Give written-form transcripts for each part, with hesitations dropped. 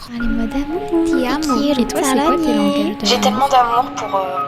Allez, madame, ti amo. Et toi, c'est quoi tes langages J'ai tellement d'amour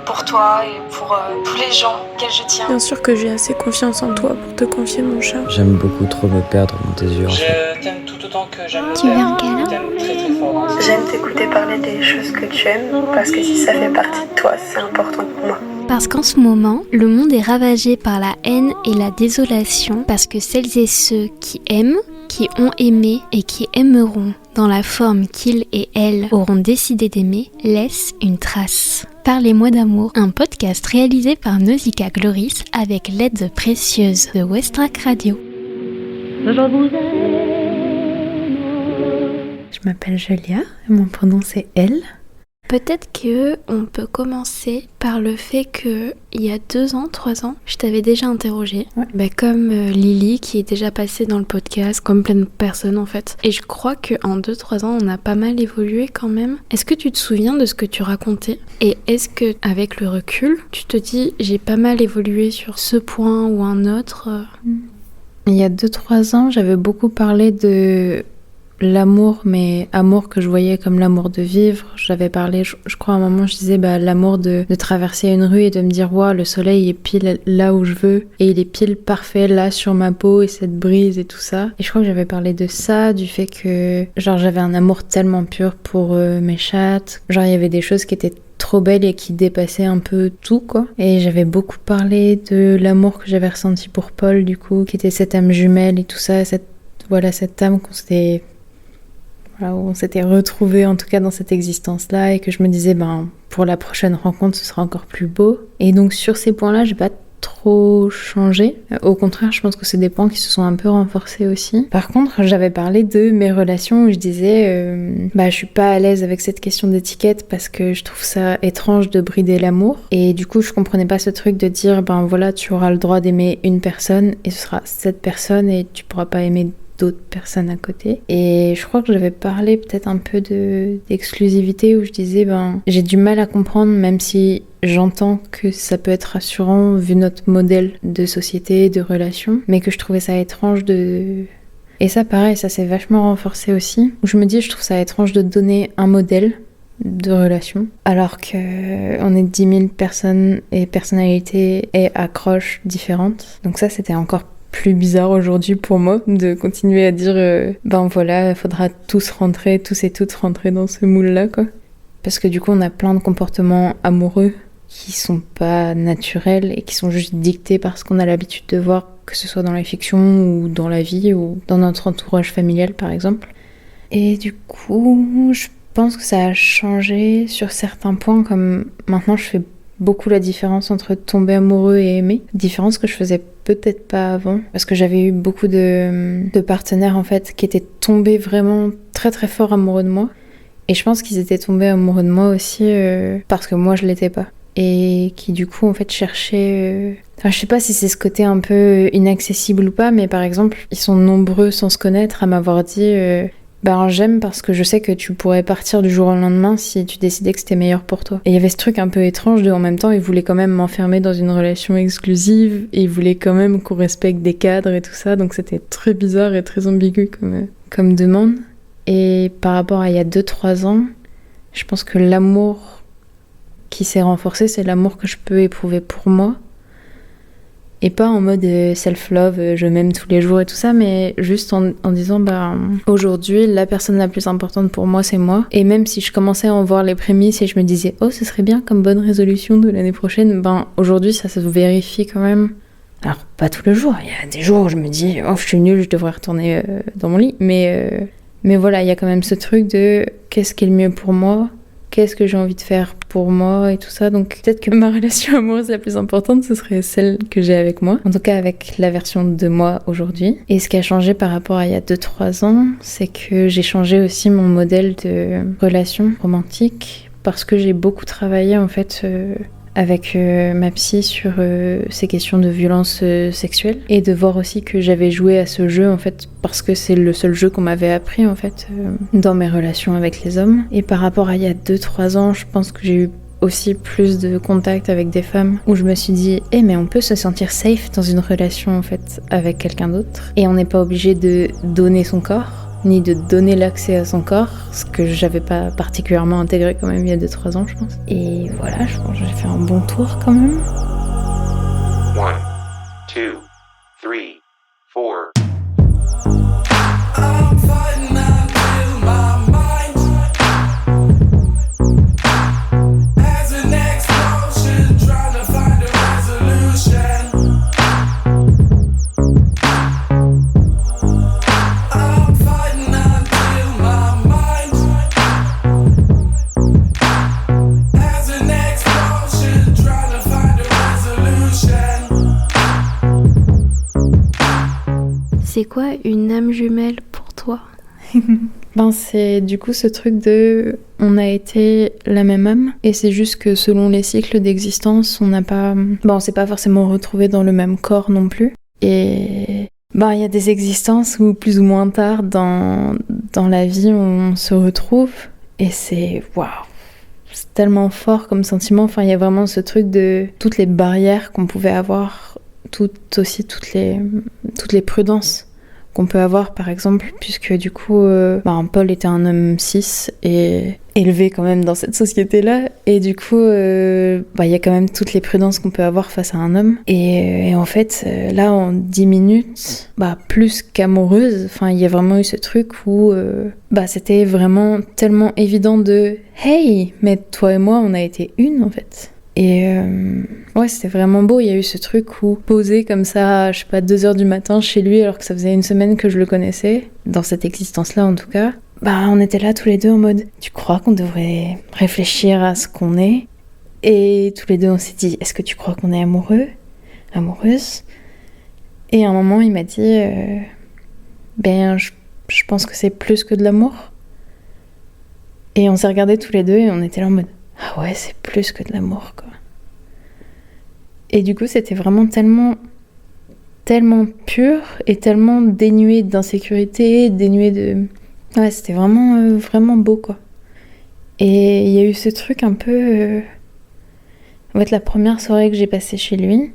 pour toi et pour tous les gens auxquels je tiens. Bien sûr que j'ai assez confiance en toi pour te confier mon chat. J'aime beaucoup trop me perdre dans tes yeux. Je t'aime tout autant que j'aime Tu veux un câlin? Je t'aime très très fort. J'aime t'écouter parler des choses que tu aimes, parce que si ça fait partie de toi, c'est important pour moi. Parce qu'en ce moment, le monde est ravagé par la haine et la désolation, parce que celles et ceux qui aiment, qui ont aimé et qui aimeront dans la forme qu'ils et elles auront décidé d'aimer, laissent une trace. Parlez-moi d'amour, un podcast réalisé par Nausicaa Gloris avec l'aide précieuse de Westrack Radio. Je m'appelle Julia, mon prénom c'est Elle. Peut-être que on peut commencer par le fait que il y a 3 ans, je t'avais déjà interrogée. Ouais. Comme Lily qui est déjà passée dans le podcast, comme plein de personnes en fait. Et je crois qu'en 2-3 ans, on a pas mal évolué quand même. Est-ce que tu te souviens de ce que tu racontais? Et est-ce que, avec le recul, tu te dis j'ai pas mal évolué sur ce point ou un autre? Il y a 2-3 ans, j'avais beaucoup parlé de l'amour, mais amour que je voyais comme l'amour de vivre. J'avais parlé, je crois à un moment, je disais l'amour de traverser une rue et de me dire wow, le soleil est pile là où je veux et il est pile parfait là sur ma peau et cette brise et tout ça. Et je crois que j'avais parlé de ça, du fait que j'avais un amour tellement pur pour mes chattes. Il y avait des choses qui étaient trop belles et qui dépassaient un peu tout quoi. Et j'avais beaucoup parlé de l'amour que j'avais ressenti pour Paul du coup, qui était cette âme jumelle et tout ça, cette âme où on s'était retrouvés en tout cas dans cette existence-là et que je me disais pour la prochaine rencontre ce sera encore plus beau. Et donc sur ces points-là, j'ai pas trop changé. Au contraire, je pense que c'est des points qui se sont un peu renforcés aussi. Par contre, j'avais parlé de mes relations où je disais je suis pas à l'aise avec cette question d'étiquette parce que je trouve ça étrange de brider l'amour. Et du coup, je comprenais pas ce truc de dire tu auras le droit d'aimer une personne et ce sera cette personne et tu pourras pas aimer d'autres personnes à côté. Et je crois que j'avais parlé peut-être un peu d'exclusivité où je disais j'ai du mal à comprendre, même si j'entends que ça peut être rassurant vu notre modèle de société, de relation, mais que je trouvais ça étrange de... Et ça pareil, ça s'est vachement renforcé aussi, où je me dis je trouve ça étrange de donner un modèle de relation alors qu'on est 10 000 personnes et personnalités et accroches différentes. Donc ça c'était encore plus bizarre aujourd'hui pour moi de continuer à dire faudra tous et toutes rentrer dans ce moule-là quoi. Parce que du coup on a plein de comportements amoureux qui sont pas naturels et qui sont juste dictés par ce qu'on a l'habitude de voir, que ce soit dans la fiction ou dans la vie ou dans notre entourage familial par exemple. Et du coup je pense que ça a changé sur certains points, comme maintenant je fais beaucoup la différence entre tomber amoureux et aimer. Différence que je faisais peut-être pas avant, parce que j'avais eu beaucoup de partenaires en fait qui étaient tombés vraiment très très fort amoureux de moi. Et je pense qu'ils étaient tombés amoureux de moi aussi parce que moi je l'étais pas. Et qui du coup en fait cherchaient... je sais pas si c'est ce côté un peu inaccessible ou pas, mais par exemple ils sont nombreux sans se connaître à m'avoir dit... j'aime parce que je sais que tu pourrais partir du jour au lendemain si tu décidais que c'était meilleur pour toi. Et il y avait ce truc un peu étrange en même temps, ils voulaient quand même m'enfermer dans une relation exclusive et ils voulaient quand même qu'on respecte des cadres et tout ça, donc c'était très bizarre et très ambigu comme demande. Et par rapport à il y a 2-3 ans, je pense que l'amour qui s'est renforcé, c'est l'amour que je peux éprouver pour moi. Et pas en mode self-love, je m'aime tous les jours et tout ça, mais juste en disant aujourd'hui, la personne la plus importante pour moi, c'est moi. Et même si je commençais à en voir les prémices et je me disais oh, ce serait bien comme bonne résolution de l'année prochaine, aujourd'hui, ça se vérifie quand même. Alors, pas tous les jours, il y a des jours où je me dis oh, je suis nulle, je devrais retourner dans mon lit. Mais voilà, il y a quand même ce truc de qu'est-ce qui est le mieux pour moi ? Qu'est-ce que j'ai envie de faire pour moi et tout ça. Donc peut-être que ma relation amoureuse la plus importante, ce serait celle que j'ai avec moi. En tout cas avec la version de moi aujourd'hui. Et ce qui a changé par rapport à il y a 2-3 ans, c'est que j'ai changé aussi mon modèle de relation romantique. Parce que j'ai beaucoup travaillé en fait avec ma psy sur ces questions de violence sexuelle. Et de voir aussi que j'avais joué à ce jeu en fait parce que c'est le seul jeu qu'on m'avait appris en fait dans mes relations avec les hommes. Et par rapport à il y a 2-3 ans, je pense que j'ai eu aussi plus de contact avec des femmes où je me suis dit mais on peut se sentir safe dans une relation en fait avec quelqu'un d'autre et on n'est pas obligé de donner son corps. ni de donner l'accès à son corps, ce que j'avais pas particulièrement intégré quand même il y a 2-3 ans, je pense. Et voilà, je pense que j'ai fait un bon tour quand même. 1, 2, 3, 4. C'est quoi une âme jumelle pour toi? C'est du coup ce truc de on a été la même âme et c'est juste que selon les cycles d'existence on s'est pas forcément retrouvé dans le même corps non plus. Et il y a des existences où plus ou moins tard dans la vie on se retrouve et c'est waouh, c'est tellement fort comme sentiment. Enfin, il y a vraiment ce truc de toutes les barrières qu'on pouvait avoir, toutes les prudences qu'on peut avoir, par exemple, puisque du coup, Paul était un homme cis et élevé quand même dans cette société-là, et du coup, il y a quand même toutes les prudences qu'on peut avoir face à un homme. Et en fait, là, en 10 minutes, plus qu'amoureuse, il y a vraiment eu ce truc où c'était vraiment tellement évident de « Hey, mais toi et moi, on a été une, en fait ». Et c'était vraiment beau. Il y a eu ce truc où, posé comme ça, 2h du matin chez lui, alors que ça faisait une semaine que je le connaissais, dans cette existence-là en tout cas, on était là tous les deux en mode « Tu crois qu'on devrait réfléchir à ce qu'on est ?» Et tous les deux on s'est dit « Est-ce que tu crois qu'on est amoureux ? Amoureuse ?» Et à un moment il m'a dit je pense que c'est plus que de l'amour. » Et on s'est regardés tous les deux et on était là en mode « Ah ouais, c'est plus que de l'amour, quoi. » Et du coup, c'était vraiment tellement pur et tellement dénué d'insécurité, dénué de... Ouais, c'était vraiment, vraiment beau, quoi. Et il y a eu ce truc un peu... En fait, la première soirée que j'ai passée chez lui,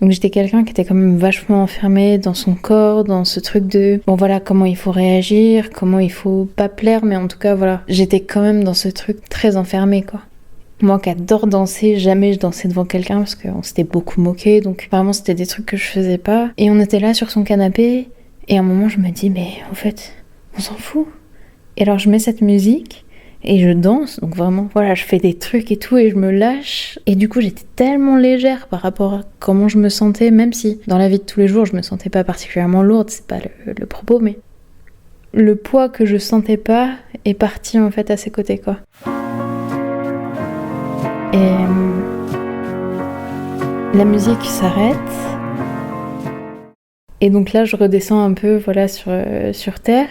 donc j'étais quelqu'un qui était quand même vachement enfermé dans son corps, dans ce truc de... comment il faut réagir, comment il faut pas plaire, mais en tout cas, j'étais quand même dans ce truc très enfermé, quoi. Moi qui adore danser, jamais je dansais devant quelqu'un parce qu'on s'était beaucoup moqué, donc vraiment c'était des trucs que je faisais pas. Et on était là sur son canapé, et à un moment je me dis, mais en fait, on s'en fout. Et alors je mets cette musique, et je danse, donc vraiment, je fais des trucs et tout, et je me lâche. Et du coup, j'étais tellement légère par rapport à comment je me sentais, même si dans la vie de tous les jours, je me sentais pas particulièrement lourde, c'est pas le propos, mais le poids que je sentais pas est parti en fait à ses côtés, quoi. Et la musique s'arrête. Et donc là, je redescends un peu, sur terre.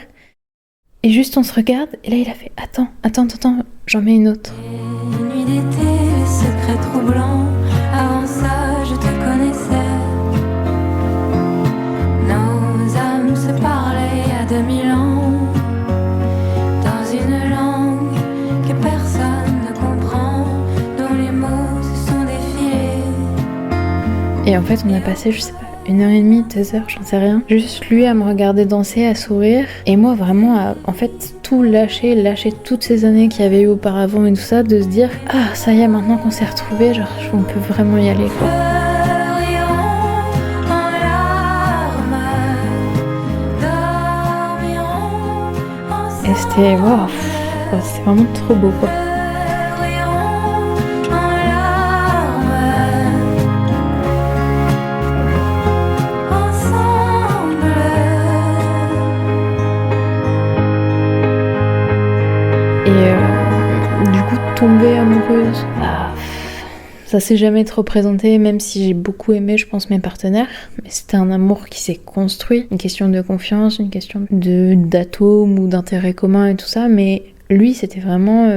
Et juste on se regarde, et là il a fait « Attends, j'en mets une autre. » Nuit d'été, le secret troublant, avant ça je te connaissais. Nos âmes se parlaient à 2000 ans, dans une langue que personne ne comprend, dont les mots se sont défilés. Et en fait on a passé, 1h30, 2h, j'en sais rien. Juste lui à me regarder danser, à sourire. Et moi vraiment à, en fait, tout lâcher toutes ces années qu'il y avait eu auparavant et tout ça, de se dire « Ah, ça y est, maintenant qu'on s'est retrouvés, on peut vraiment y aller, quoi. » Et c'était vraiment trop beau, quoi. Et du coup, tomber amoureuse, ça s'est jamais trop présenté, même si j'ai beaucoup aimé, je pense, mes partenaires. Mais c'était un amour qui s'est construit, une question de confiance, une question d'atomes ou d'intérêt commun et tout ça. Mais lui, c'était vraiment,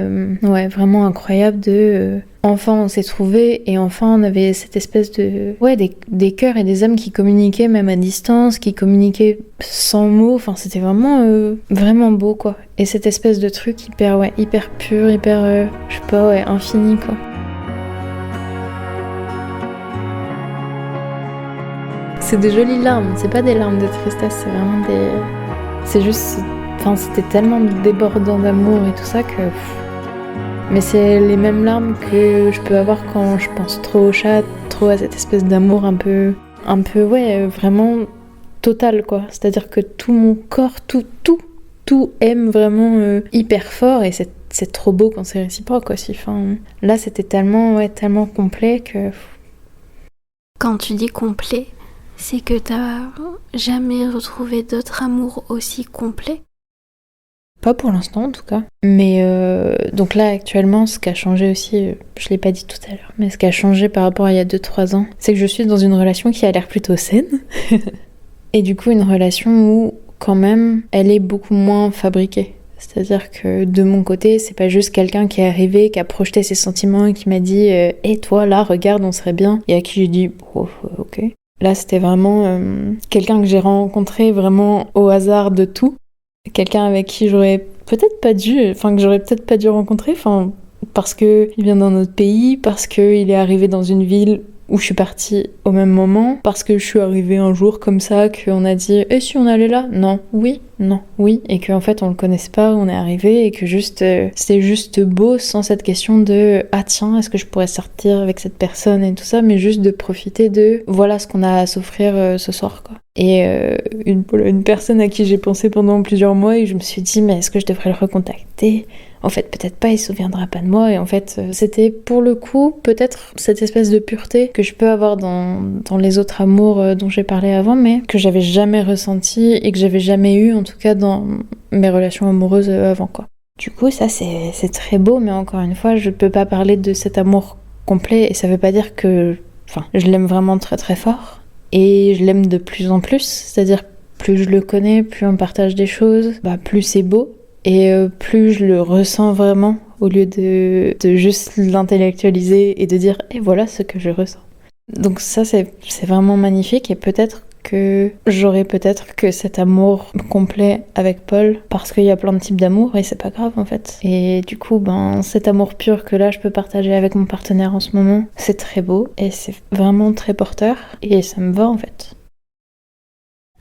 vraiment incroyable de... Enfin, on s'est trouvés et enfin, on avait cette espèce de... des cœurs et des âmes qui communiquaient même à distance, qui communiquaient sans mots. Enfin, c'était vraiment, vraiment beau, quoi. Et cette espèce de truc hyper pur, hyper, infini, quoi. C'est des jolies larmes, c'est pas des larmes de tristesse, c'est vraiment C'est juste, enfin, c'était tellement débordant d'amour et tout ça que... Mais c'est les mêmes larmes que je peux avoir quand je pense trop au chat, trop à cette espèce d'amour un peu, ouais, vraiment total, quoi. C'est-à-dire que tout mon corps, tout aime vraiment hyper fort, et c'est trop beau quand c'est réciproque aussi. Enfin, là, c'était tellement complet que... Quand tu dis complet, c'est que t'as jamais retrouvé d'autre amour aussi complet? Pas pour l'instant, en tout cas. Mais donc là, actuellement, ce qui a changé aussi, je l'ai pas dit tout à l'heure, mais ce qui a changé par rapport à il y a 2-3 ans, c'est que je suis dans une relation qui a l'air plutôt saine. Et du coup, une relation où, quand même, elle est beaucoup moins fabriquée. C'est-à-dire que de mon côté, c'est pas juste quelqu'un qui est arrivé, qui a projeté ses sentiments et qui m'a dit « Hey, toi, là, regarde, on serait bien ». Et à qui j'ai dit oh, « Ok ». Là, c'était vraiment quelqu'un que j'ai rencontré vraiment au hasard de tout. Quelqu'un avec qui que j'aurais peut-être pas dû rencontrer, parce qu'il vient d'un autre pays, parce qu'il est arrivé dans une ville où je suis partie au même moment, parce que je suis arrivée un jour comme ça, qu'on a dit « Et si on allait là ?» Non, oui, non, oui, et qu'en fait on le connaissait pas, on est arrivé, et que c'était juste beau sans cette question de « Ah tiens, est-ce que je pourrais sortir avec cette personne ?» et tout ça, mais juste de profiter de « Voilà ce qu'on a à s'offrir ce soir », quoi. Et une personne à qui j'ai pensé pendant plusieurs mois, et je me suis dit « Mais est-ce que je devrais le recontacter ?» En fait, peut-être pas, il se souviendra pas de moi. Et en fait, c'était pour le coup, peut-être cette espèce de pureté que je peux avoir dans les autres amours dont j'ai parlé avant, mais que j'avais jamais ressenti et que j'avais jamais eu, en tout cas dans mes relations amoureuses avant, quoi. Du coup, ça, c'est très beau, mais encore une fois, je peux pas parler de cet amour complet, et ça veut pas dire que... Enfin, je l'aime vraiment très très fort, et je l'aime de plus en plus, c'est-à-dire plus je le connais, plus on partage des choses, plus c'est beau. Et plus je le ressens vraiment, au lieu de juste l'intellectualiser et de dire « Et voilà ce que je ressens ». Donc ça, c'est vraiment magnifique, et peut-être que j'aurai que cet amour complet avec Paul, parce qu'il y a plein de types d'amour, et c'est pas grave en fait. Et du coup, cet amour pur que là je peux partager avec mon partenaire en ce moment, c'est très beau, et c'est vraiment très porteur, et ça me va en fait.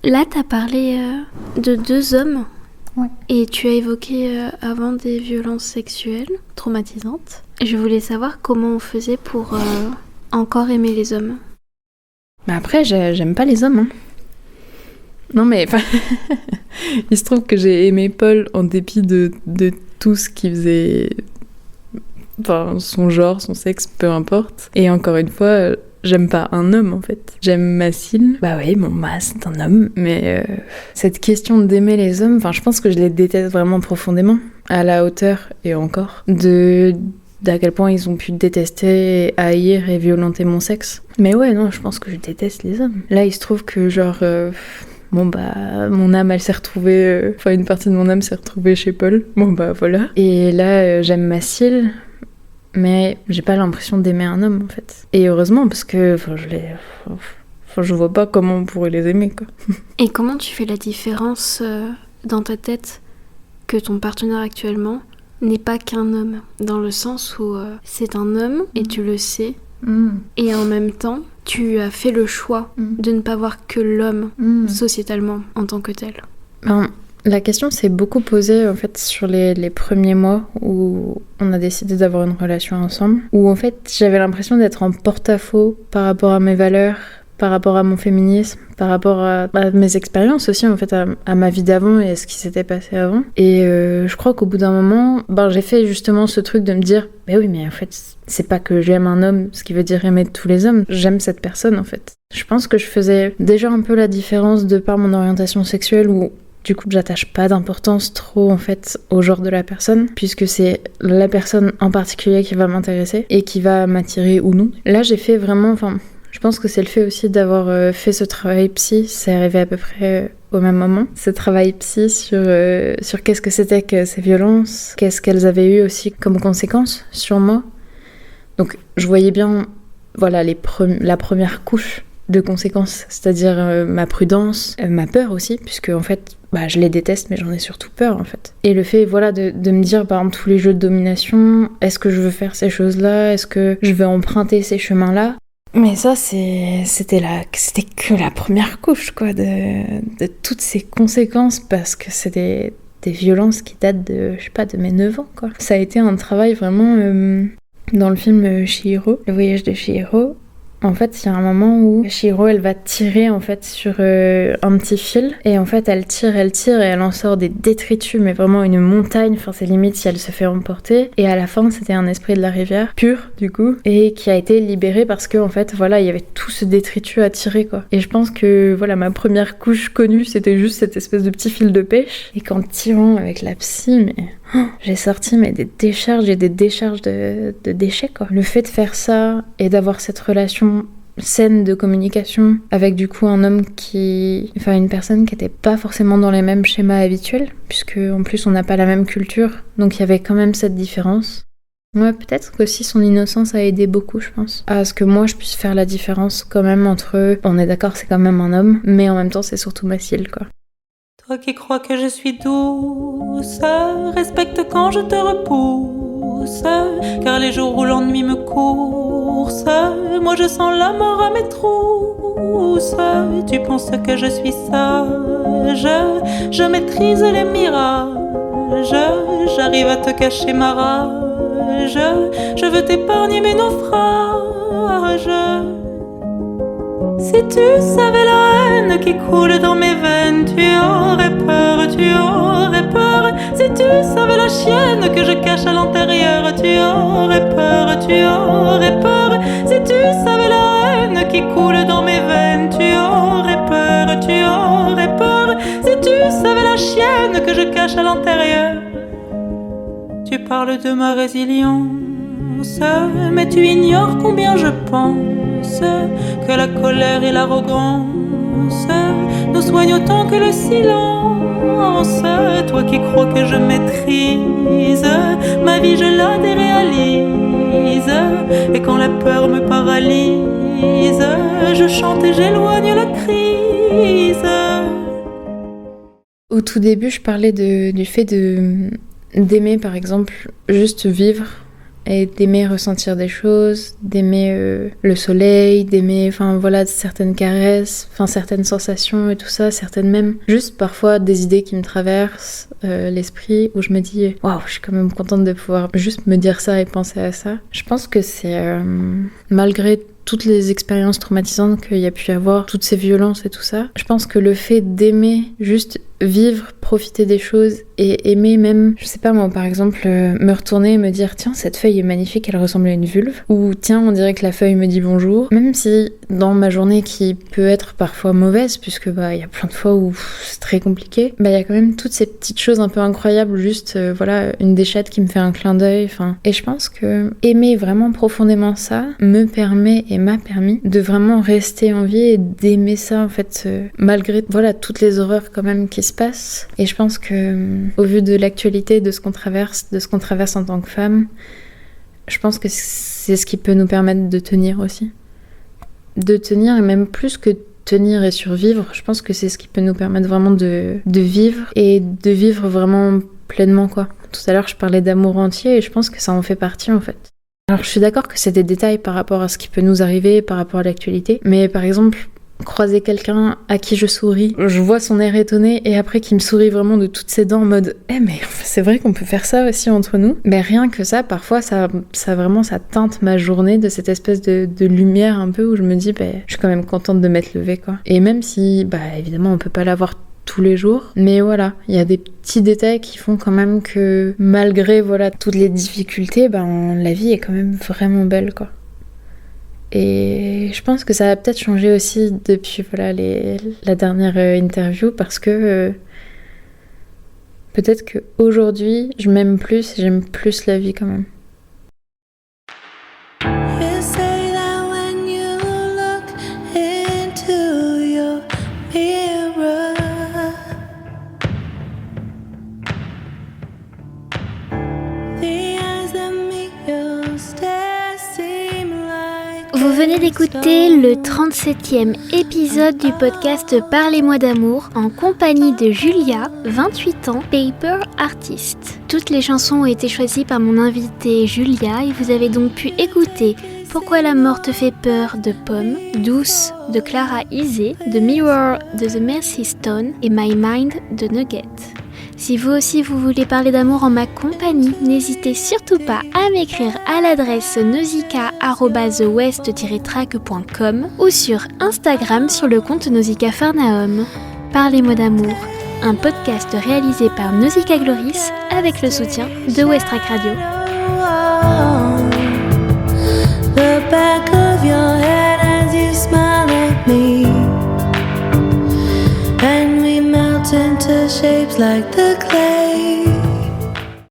Là, t'as parlé de 2 hommes. Ouais. Et tu as évoqué avant des violences sexuelles traumatisantes. Je voulais savoir comment on faisait pour encore aimer les hommes. Après, j'aime pas les hommes. Hein. Non mais, il se trouve que j'ai aimé Paul en dépit de tout ce qu'il faisait, son genre, son sexe, peu importe. Et encore une fois, j'aime pas un homme en fait. J'aime Mathilde. C'est un homme. Mais cette question d'aimer les hommes, je pense que je les déteste vraiment profondément. À la hauteur, et encore, d'à quel point ils ont pu détester, haïr et violenter mon sexe. Mais ouais, non, je pense que je déteste les hommes. Là, il se trouve que mon âme, elle s'est retrouvée... une partie de mon âme s'est retrouvée chez Paul. Voilà. Et là, j'aime Mathilde. Mais j'ai pas l'impression d'aimer un homme en fait. Et heureusement, parce que je vois pas comment on pourrait les aimer, quoi. Et comment tu fais la différence dans ta tête que ton partenaire actuellement n'est pas qu'un homme, dans le sens où c'est un homme et tu le sais, et en même temps tu as fait le choix de ne pas voir que l'homme sociétalement en tant que tel? La question s'est beaucoup posée en fait sur les premiers mois où on a décidé d'avoir une relation ensemble, où en fait j'avais l'impression d'être en porte-à-faux par rapport à mes valeurs, par rapport à mon féminisme, par rapport à mes expériences aussi en fait, à ma vie d'avant et à ce qui s'était passé avant. Et je crois qu'au bout d'un moment, j'ai fait justement ce truc de me dire oui, mais en fait c'est pas que j'aime un homme, ce qui veut dire aimer tous les hommes, j'aime cette personne en fait. Je pense que je faisais déjà un peu la différence de par mon orientation sexuelle, où du coup, j'attache pas d'importance trop en fait au genre de la personne, puisque c'est la personne en particulier qui va m'intéresser et qui va m'attirer ou non. Là, j'ai fait vraiment, je pense que c'est le fait aussi d'avoir fait ce travail psy, c'est arrivé à peu près au même moment. Ce travail psy sur qu'est-ce que c'était que ces violences, qu'est-ce qu'elles avaient eu aussi comme conséquences sur moi. Donc, je voyais bien, la première couche de conséquences, c'est-à-dire ma prudence, ma peur aussi, puisque en fait, je les déteste, mais j'en ai surtout peur en fait. Et le fait, de me dire, par exemple, tous les jeux de domination, est-ce que je veux faire ces choses-là, est-ce que je vais emprunter ces chemins-là? Mais ça, c'était que la première couche, quoi, de toutes ces conséquences, parce que c'est des violences qui datent de, je sais pas, de mes 9 ans, quoi. Ça a été un travail vraiment dans le film Chihiro, le voyage de Chihiro. En fait, il y a un moment où Chihiro, elle va tirer en fait sur un petit fil, et en fait, elle tire et elle en sort des détritus, mais vraiment une montagne. Enfin, c'est limite si elle se fait emporter. Et à la fin, c'était un esprit de la rivière, pur du coup, et qui a été libéré parce que en fait, voilà, il y avait tout ce détritus à tirer, quoi. Et je pense que voilà, ma première couche connue, c'était juste cette espèce de petit fil de pêche. Et qu'en tirant avec la psy, mais j'ai sorti des décharges et des décharges de déchets, quoi. Le fait de faire ça et d'avoir cette relation saine de communication avec du coup un homme une personne qui était pas forcément dans les mêmes schémas habituels, puisque en plus on n'a pas la même culture, donc il y avait quand même cette différence. Ouais, peut-être qu'aussi son innocence a aidé beaucoup, je pense, à ce que moi je puisse faire la différence quand même entre, on est d'accord, c'est quand même un homme, mais en même temps c'est surtout Mathilde, quoi. Toi qui crois que je suis douce, respecte quand je te repousse, car les jours où l'ennui me course, moi je sens la mort à mes trousses. Tu penses que je suis sage, je maîtrise les mirages, j'arrive à te cacher ma rage, je veux t'épargner mes naufrages. Si tu savais la haine qui coule dans mes veines, tu aurais peur, tu aurais peur. Si tu savais la chienne que je cache à l'intérieur, tu aurais peur, tu aurais peur. Si tu savais la haine qui coule dans mes veines, tu aurais peur, tu aurais peur. Si tu savais la chienne que je cache à l'intérieur. Tu parles de ma résilience, mais tu ignores combien je pense que la colère et l'arrogance nous soignent autant que le silence. Toi qui crois que je maîtrise ma vie, je la déréalise, et quand la peur me paralyse, je chante et j'éloigne la crise. Au tout début, je parlais du fait d'aimer, par exemple, juste vivre, et d'aimer ressentir des choses, d'aimer le soleil, d'aimer certaines caresses, certaines sensations et tout ça, certaines même juste parfois des idées qui me traversent l'esprit, où je me dis waouh, je suis quand même contente de pouvoir juste me dire ça et penser à ça. Je pense que c'est malgré toutes les expériences traumatisantes qu'il y a pu y avoir, toutes ces violences et tout ça, je pense que le fait d'aimer, juste vivre, profiter des choses et aimer même, je sais pas moi, par exemple, me retourner et me dire tiens, cette feuille est magnifique, elle ressemble à une vulve, ou tiens, on dirait que la feuille me dit bonjour, même si dans ma journée qui peut être parfois mauvaise, puisque y a plein de fois où c'est très compliqué, il y a quand même toutes ces petites choses un peu incroyables, juste une déchette qui me fait un clin d'œil, et je pense que aimer vraiment profondément ça me permet et m'a permis de vraiment rester en vie et d'aimer ça en fait, malgré toutes les horreurs quand même qui se passent. Et je pense que au vu de l'actualité, de ce qu'on traverse en tant que femme, je pense que c'est ce qui peut nous permettre de tenir aussi. De tenir, et même plus que tenir et survivre, je pense que c'est ce qui peut nous permettre vraiment de vivre, et de vivre vraiment pleinement, quoi. Tout à l'heure, je parlais d'amour entier, et je pense que ça en fait partie, en fait. Alors, je suis d'accord que c'est des détails par rapport à ce qui peut nous arriver, par rapport à l'actualité, mais par exemple, croiser quelqu'un à qui je souris, je vois son air étonné, et après qui me sourit vraiment de toutes ses dents en mode mais c'est vrai qu'on peut faire ça aussi entre nous. Mais rien que ça, parfois ça teinte ma journée de cette espèce de lumière un peu, où je me dis je suis quand même contente de m'être levée, quoi. Et même si évidemment on peut pas l'avoir tous les jours, mais voilà, il y a des petits détails qui font quand même que malgré toutes les difficultés, la vie est quand même vraiment belle, quoi. Et je pense que ça a peut-être changé aussi depuis la dernière interview, parce que peut-être qu'aujourd'hui j'aime plus la vie quand même. Vous venez d'écouter le 37e épisode du podcast Parlez-moi d'amour en compagnie de Julia, 28 ans, paper artist. Toutes les chansons ont été choisies par mon invitée Julia, et vous avez donc pu écouter Pourquoi la mort te fait peur de Pomme, Douce de Clara Isé, The Mirror de The Mercy Stone et My Mind de Nugget. Si vous aussi vous voulez parler d'amour en ma compagnie, n'hésitez surtout pas à m'écrire à l'adresse nausicaa@thewest-track.com ou sur Instagram sur le compte Nausicaa Farnham. Parlez-moi d'amour, un podcast réalisé par Nausicaa Gloris avec le soutien de West Track Radio. The back of your head as you smile at me, and we melt into shapes like the clay.